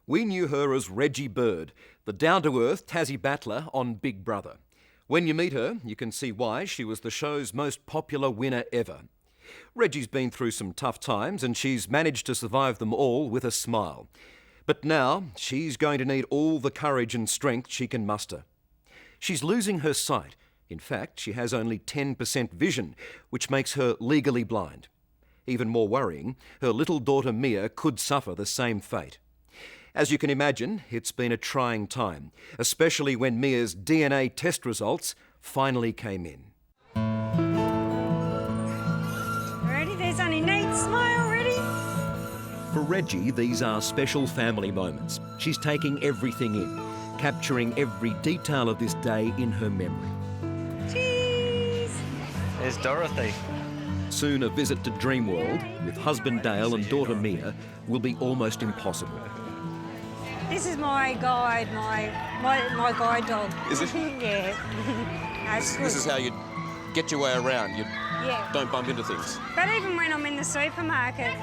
We knew her as Reggie Bird, the down-to-earth Tassie battler on Big Brother. When you meet her, you can see why she was the show's most popular winner ever. Reggie's been through some tough times and she's managed to survive them all with a smile. But now she's going to need all the courage and strength she can muster. She's losing her sight. In fact, she has only 10% vision, which makes her legally blind. Even more worrying, her little daughter Mia could suffer the same fate. As you can imagine, it's been a trying time, especially when Mia's DNA test results finally came in. Ready? There's only Nate. Smile, ready? For Reggie, these are special family moments. She's taking everything in, capturing every detail of this day in her memory. Cheese! There's Dorothy. Soon a visit to Dreamworld with husband Dale and daughter Mia will be almost impossible. This is my guide, my guide dog. Is it? Yeah. That's good. This is how you get your way around. You Yeah. don't bump into things. But even when I'm in the supermarket,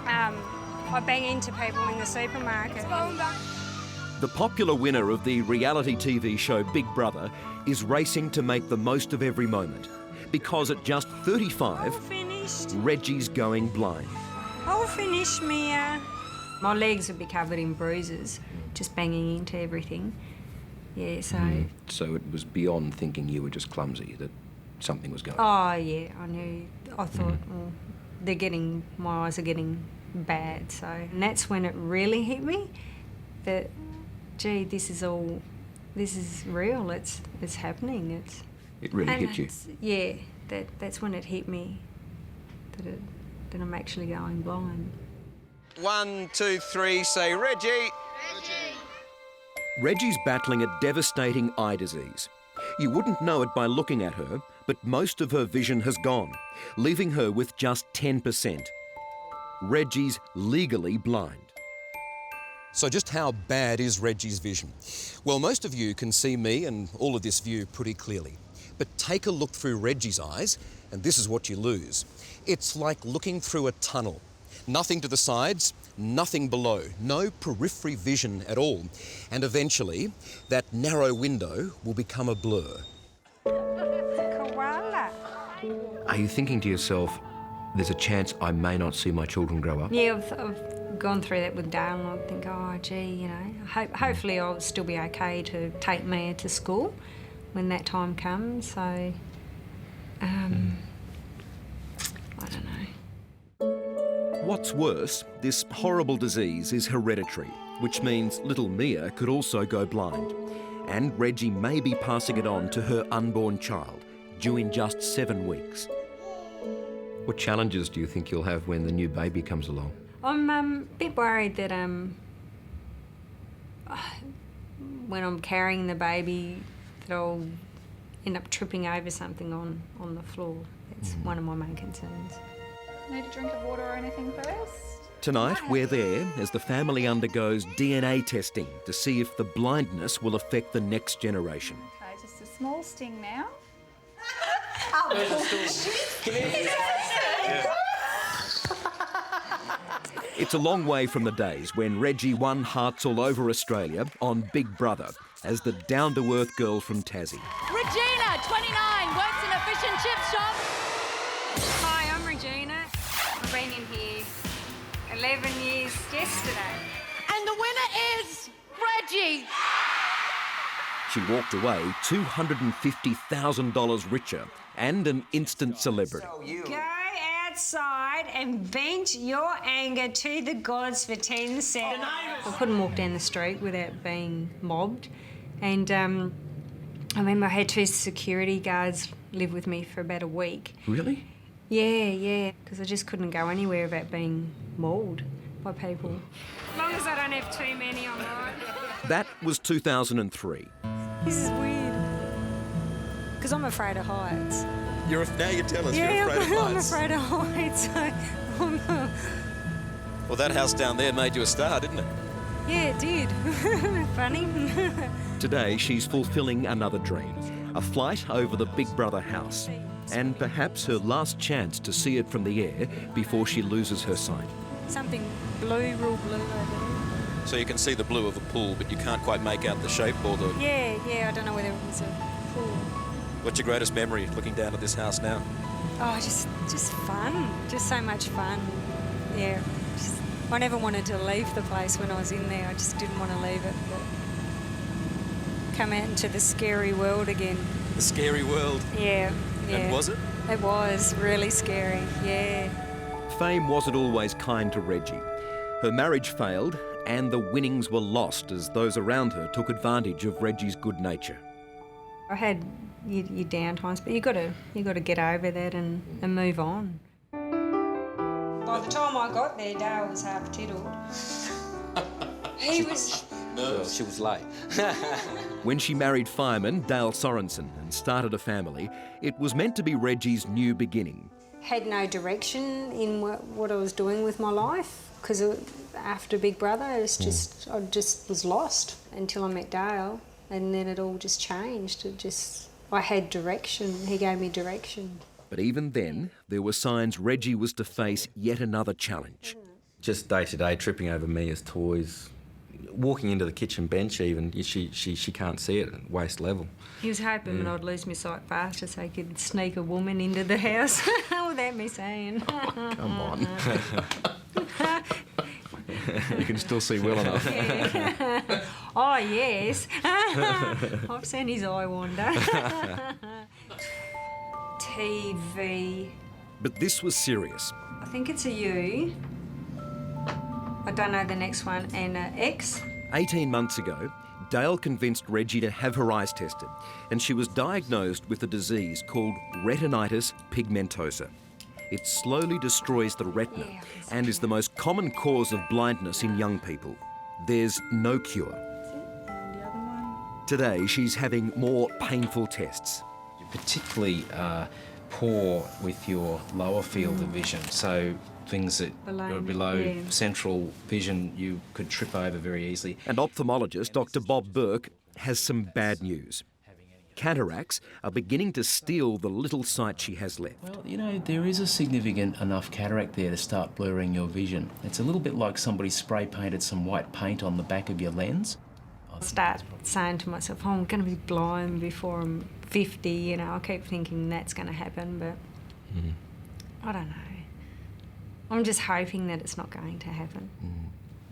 I bang into people in the supermarket. The popular winner of the reality TV show Big Brother is racing to make the most of every moment. Because at just 35, All finished. Reggie's going blind. All finished, Mia. My legs would be covered in bruises, just banging into everything. Yeah, so... So it was beyond thinking you were just clumsy, that something was going on. Oh, yeah, I knew. I thought, well, my eyes are getting bad, so... And that's when it really hit me, that, gee, this is real, it's happening, It really hit you. Yeah, that's when it hit me, that I'm actually going blind. 1, 2, 3, say Reggie. Reggie's battling a devastating eye disease. You wouldn't know it by looking at her, but most of her vision has gone, leaving her with just 10%. Reggie's legally blind. So just how bad is Reggie's vision? Well, most of you can see me and all of this view pretty clearly. But take a look through Reggie's eyes, and this is what you lose. It's like looking through a tunnel. Nothing to the sides, nothing below, no periphery vision at all. And eventually, that narrow window will become a blur. Koala. Are you thinking to yourself, there's a chance I may not see my children grow up? Yeah, I've gone through that with Dale, and I think, oh, gee, you know, hopefully I'll still be okay to take Mia to school when that time comes, so, I don't know. What's worse, this horrible disease is hereditary, which means little Mia could also go blind. And Reggie may be passing it on to her unborn child, due in just 7 weeks. What challenges do you think you'll have when the new baby comes along? I'm a bit worried that when I'm carrying the baby, that I'll end up tripping over something on the floor. That's one of my main concerns. Need a drink of water or anything first? Tonight, we're there as the family undergoes DNA testing to see if the blindness will affect the next generation. Okay, just a small sting now. It's a long way from the days when Reggie won hearts all over Australia on Big Brother as the down-to-earth girl from Tassie. Regina, 29, works in a fish and chip shop. Hi, I'm Regina. I've been in here 11 years yesterday. And the winner is Reggie. She walked away $250,000 richer and an instant celebrity. Go outside and vent your anger to the gods for 10 seconds. I couldn't walk down the street without being mobbed. And I remember I had 2 security guards live with me for about a week. Really? Yeah, because I just couldn't go anywhere without being mauled by people. As long as I don't have too many, I'm all right. That was 2003. This is weird. Because I'm afraid of heights. Now you tell us Yeah, you're afraid of I'm heights. afraid of heights. Well, that house down there made you a star, didn't it? Yeah, it did. Funny. Today, she's fulfilling another dream, a flight over the Big Brother house, and perhaps her last chance to see it from the air before she loses her sight. Something blue, real blue over there. So you can see the blue of a pool, but you can't quite make out the shape or the... Yeah, I don't know whether it was a pool. What's your greatest memory looking down at this house now? Oh, just fun. Just so much fun. Yeah. I never wanted to leave the place when I was in there. I just didn't want to leave it. But come out into the scary world again. The scary world? Yeah. And was it? It was really scary, yeah. Fame wasn't always kind to Reggie. Her marriage failed and the winnings were lost as those around her took advantage of Reggie's good nature. I had your down times, but you got to get over that and move on. By the time I got there, Dale was half tiddled. He was... Well, she was late. When she married fireman Dale Sorensen and started a family, it was meant to be Reggie's new beginning. Had no direction in what I was doing with my life, because after Big Brother, I just was lost until I met Dale, and then it all just changed. I had direction. He gave me direction. But even then, there were signs Reggie was to face yet another challenge. Just day to day, tripping over Mia's toys, walking into the kitchen bench even, she can't see it at waist level. He was hoping I'd lose my sight faster so he could sneak a woman into the house without me saying. Come on. You can still see well enough. Yeah. Oh, yes. I've seen his eye wander. TV. But this was serious. I think it's a U. I don't know the next one. And X. 18 months ago, Dale convinced Reggie to have her eyes tested, and she was diagnosed with a disease called retinitis pigmentosa. It slowly destroys the retina and is the most common cause of blindness in young people. There's no cure. Today, she's having more painful tests. You're particularly poor with your lower field of vision, so things that are below central vision you could trip over very easily. And ophthalmologist Dr. Bob Burke has some bad news. Cataracts are beginning to steal the little sight she has left. Well, you know, there is a significant enough cataract there to start blurring your vision. It's a little bit like somebody spray painted some white paint on the back of your lens. I start saying to myself, I'm going to be blind before I'm 50, you know. I keep thinking that's going to happen, but I don't know. I'm just hoping that it's not going to happen.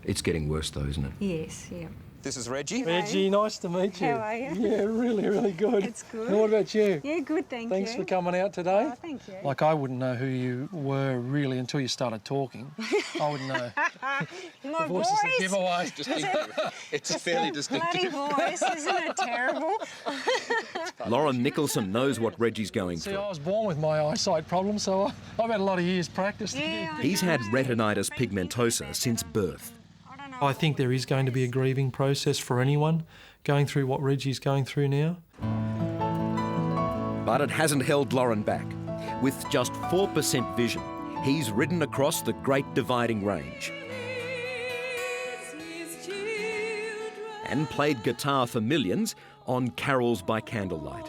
It's getting worse though, isn't it? Yes, yeah. This is Reggie. Reggie, nice to meet you. How are you? Yeah, really, really good. It's good. And what about you? Yeah, good, thank you. Thanks for coming out today. Oh, thank you. Like, I wouldn't know who you were really until you started talking. I wouldn't know. My The voice is the giveaway. It's fairly distinctive. Bloody voice, isn't it terrible? Lauren Nicholson knows what Reggie's going See, through. I was born with my eyesight problem, so I've had a lot of years practice. Yeah, He's had retinitis pigmentosa since birth. I think there is going to be a grieving process for anyone going through what Reggie's going through now. But it hasn't held Lauren back. With just 4% vision, he's ridden across the Great Dividing Range and played guitar for millions on Carols by Candlelight.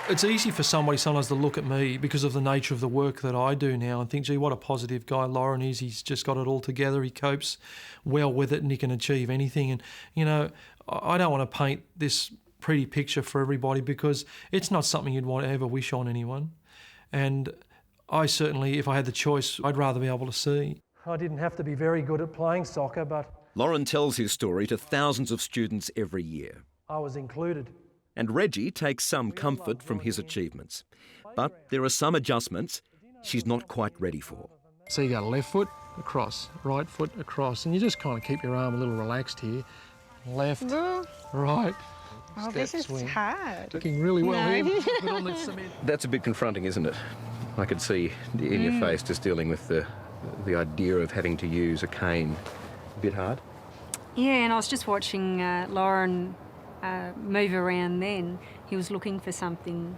It's easy for somebody sometimes to look at me because of the nature of the work that I do now and think, gee, what a positive guy Lauren is. He's just got it all together. He copes well with it and he can achieve anything. And, you know, I don't want to paint this pretty picture for everybody because it's not something you'd want to ever wish on anyone. And I certainly, if I had the choice, I'd rather be able to see. I didn't have to be very good at playing soccer, but Lauren tells his story to thousands of students every year. I was included. And Reggie takes some comfort from his achievements. But there are some adjustments she's not quite ready for. So you got left foot across, right foot across, and you just kind of keep your arm a little relaxed here. Left, right, Oh, step, this is swing. hard. Looking really well No. here. Put on the cement. That's a bit confronting, isn't it? I could see in your face just dealing with the idea of having to use a cane. A bit hard? Yeah, and I was just watching Lauren move around then. He was looking for something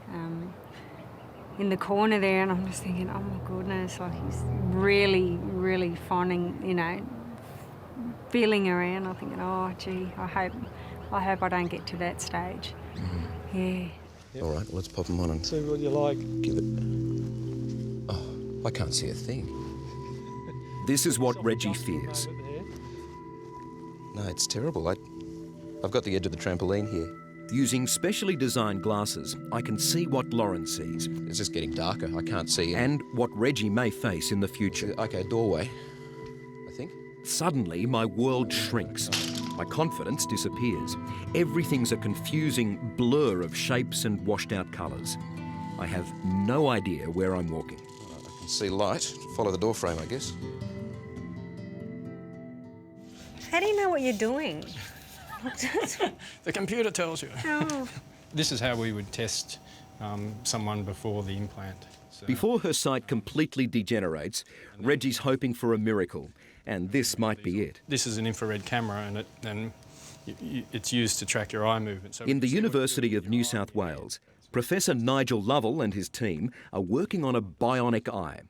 in the corner there, and I'm just thinking, oh my goodness, like he's really, really finding, you know, feeling around. I'm thinking, oh gee, I hope I don't get to that stage. Yeah. Yep. All right, well, let's pop them on and see what you like. Give it. Oh, I can't see a thing. This is what Reggie fears. No, it's terrible. I've got the edge of the trampoline here. Using specially designed glasses, I can see what Lauren sees. It's just getting darker. I can't see. And what Reggie may face in the future. Okay, doorway, I think. Suddenly, my world shrinks. My confidence disappears. Everything's a confusing blur of shapes and washed-out colours. I have no idea where I'm walking. I can see light. Follow the door frame, I guess. How do you know what you're doing? The computer tells you. Oh. This is how we would test someone before the implant. So. Before her sight completely degenerates, Reggie's hoping for a miracle, and this might be it. This is an infrared camera, and it's used to track your eye movement. So in the University of New South Wales, Professor Nigel Lovell and his team are working on a bionic eye.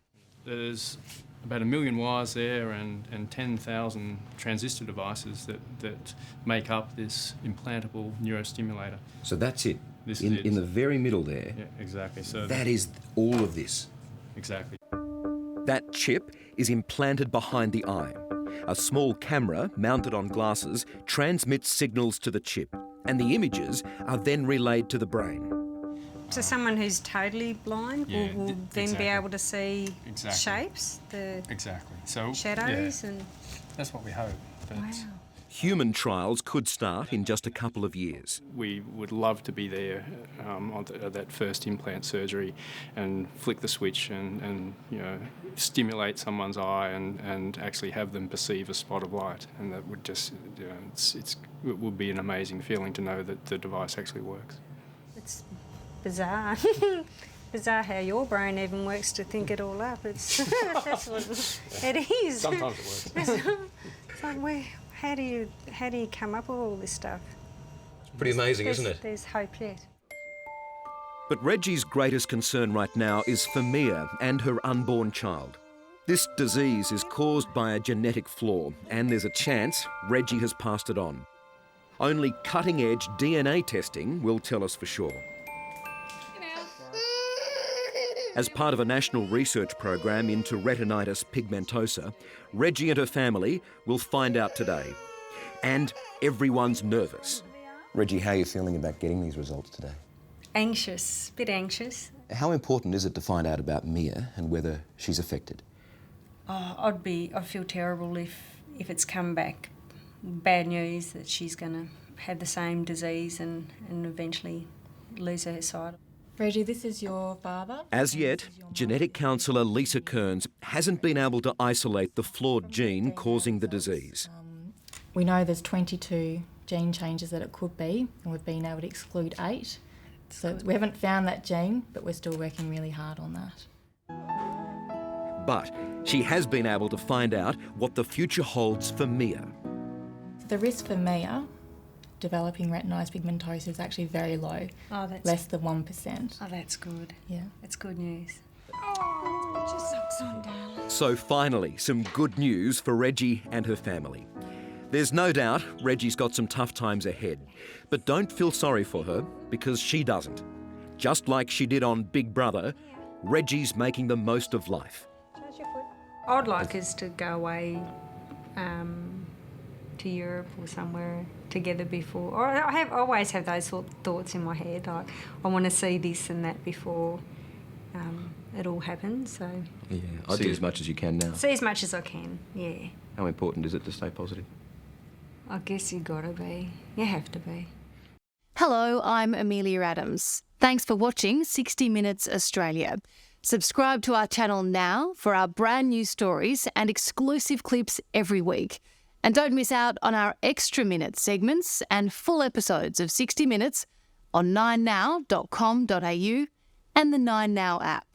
There's about 1 million wires there and 10,000 transistor devices that make up this implantable neurostimulator. So that's it, This in the very middle there. Yeah, exactly. So that is all of this. Exactly. That chip is implanted behind the eye. A small camera mounted on glasses transmits signals to the chip, and the images are then relayed to the brain. So someone who's totally blind will then be able to see shapes, the so shadows, and that's what we hope. wow. Human trials could start in just a couple of years. We would love to be there on that first implant surgery and flick the switch and stimulate someone's eye and actually have them perceive a spot of light, and that would just it would be an amazing feeling to know that the device actually works. It's bizarre. Bizarre how your brain even works to think it all up. It's that's what it is. Sometimes it works. It's like, how do you come up with all this stuff? It's pretty amazing, isn't it? There's hope yet. But Reggie's greatest concern right now is for Mia and her unborn child. This disease is caused by a genetic flaw, and there's a chance Reggie has passed it on. Only cutting-edge DNA testing will tell us for sure. As part of a national research program into retinitis pigmentosa, Reggie and her family will find out today. And everyone's nervous. Reggie, how are you feeling about getting these results today? Anxious, bit anxious. How important is it to find out about Mia and whether she's affected? Oh, I'd feel terrible if it's come back bad news that she's going to have the same disease and eventually lose her sight. Reggie, this is your father. As yet, genetic counsellor Lisa Kearns hasn't been able to isolate the flawed gene causing the disease. We know there's 22 gene changes that it could be, and we've been able to exclude 8. So we haven't found that gene, but we're still working really hard on that. But she has been able to find out what the future holds for Mia. The risk for Mia developing retinitis pigmentosa is actually very low, less than 1%. Oh, that's good. Yeah. That's good news. Oh, put your socks on, darling. So finally, some good news for Reggie and her family. There's no doubt Reggie's got some tough times ahead, but don't feel sorry for her because she doesn't. Just like she did on Big Brother, Reggie's making the most of life. I'd like us to go away to Europe or somewhere together before. Or I always have those thoughts in my head, like I want to see this and that before it all happens. So yeah, I'll see as much as you can now. See as much as I can. Yeah. How important is it to stay positive? I guess you gotta be. You have to be. Hello, I'm Amelia Adams. Thanks for watching 60 Minutes Australia. Subscribe to our channel now for our brand new stories and exclusive clips every week. And don't miss out on our extra minute segments and full episodes of 60 Minutes on 9now.com.au and the 9Now app.